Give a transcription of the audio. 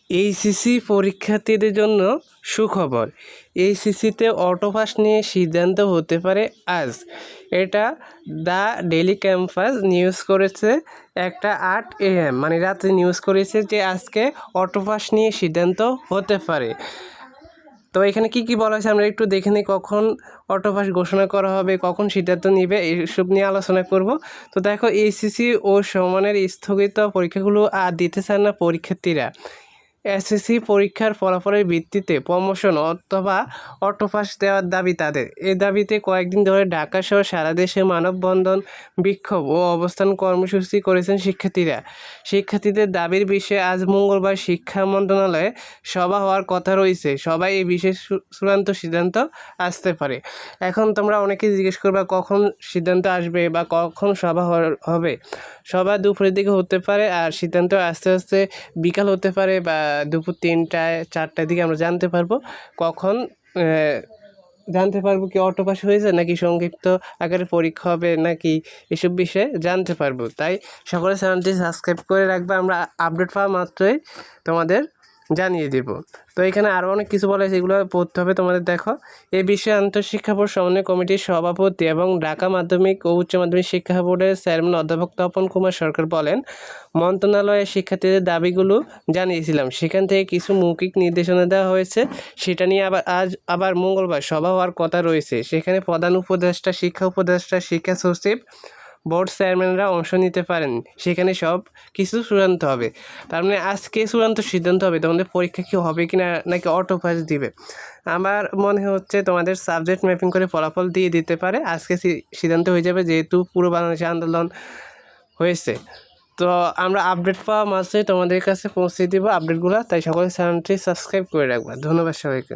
HSC পরীক্ষার্থীদের জন্য সুখবর। এইচএসসিতে অটোপাস নিয়ে সিদ্ধান্ত হতে পারে আজ। এটা দ্য ডেইলি ক্যাম্পাস নিউজ করেছে একটা 8 AM মানে রাত্রে নিউজ করেছে যে আজকে অটোপাস নিয়ে সিদ্ধান্ত হতে পারে। তো এখানে কি কি বলা হয়েছে আমরা একটু দেখে নিই, কখন অটোপাস ঘোষণা করা হবে, কখন সিদ্ধান্ত নিবে, এইসব নিয়ে আলোচনা করব। তো দেখো, এইচএসসি ও সমানের স্থগিত পরীক্ষাগুলো আর দিতে চান না পরীক্ষার্থীরা। এসএসসি পরীক্ষার ফলাফলের ভিত্তিতে প্রমোশন অথবা অটোপাস দেওয়ার দাবি তাদের। এ দাবিতে কয়েকদিন ধরে ঢাকাসহ সারা দেশে মানববন্ধন, বিক্ষোভ ও অবস্থান কর্মসূচি করেছেন শিক্ষার্থীরা। শিক্ষার্থীদের দাবির বিষয়ে আজ মঙ্গলবার শিক্ষা মন্ত্রণালয়ে সভা হওয়ার কথা রয়েছে। সবাই এই বিষয়ে চূড়ান্ত সিদ্ধান্ত আসতে পারে। এখন তোমরা অনেকেই জিজ্ঞেস করবা কখন সিদ্ধান্ত আসবে বা কখন সভা হবে। সভা দুপুরের দিকে হতে পারে, আর সিদ্ধান্ত আস্তে আস্তে বিকাল হতে পারে বা দুপুর 3টায় 4টার দিকে আমরা জানতে পারবো কখন জানতে পারবো কি অটোপাস হয়েছে নাকি সংক্ষিপ্ত আকারে পরীক্ষা হবে নাকি এসব বিষয়ে জানতে পারবো। তাই সকলে চ্যানেলটি সাবস্ক্রাইব করে রাখবে, আমরা আপডেট পাওয়া মাত্রই তোমাদের জানিয়ে দেব। তো এখানে আরও অনেক কিছু বলা হয়েছে, এগুলো পড়তে হবে তোমাদের। দেখো, এ বিষয়ে আন্তঃশিক্ষা বোর্ড সমন্বয় কমিটির সভাপতি এবং ঢাকা মাধ্যমিক ও উচ্চ মাধ্যমিক শিক্ষা বোর্ডের চেয়ারম্যান অধ্যাপক তপন কুমার সরকার বলেন, মন্ত্রণালয়ে শিক্ষার্থীদের দাবিগুলো জানিয়েছিলাম, সেখান থেকে কিছু মৌখিক নির্দেশনা দেওয়া হয়েছে। সেটা নিয়ে আবার মঙ্গলবার সভা হওয়ার কথা রয়েছে। সেখানে প্রধান উপদেষ্টা, শিক্ষা উপদেষ্টা, শিক্ষা সচিব, বোর্ড চেয়ারম্যানরা অংশ নিতে পারেন। সেখানে সব কিছু চূড়ান্ত হবে। তার মানে আজকে চূড়ান্ত সিদ্ধান্ত হবে তোমাদের পরীক্ষা কি হবে কি না, নাকি অটোপাস দিবে। আমার মনে হচ্ছে তোমাদের সাবজেক্ট ম্যাপিং করে ফলাফল দিয়ে দিতে পারে। আজকে সিদ্ধান্ত হয়ে যাবে, যেহেতু পুরো বাংলাদেশে আন্দোলন হয়েছে। তো আমরা আপডেট পাওয়া মাত্রই তোমাদের কাছে পৌঁছে দিব আপডেটগুলো। তাই সকলে চ্যানেলটি সাবস্ক্রাইব করে রাখবা। ধন্যবাদ সবাইকে।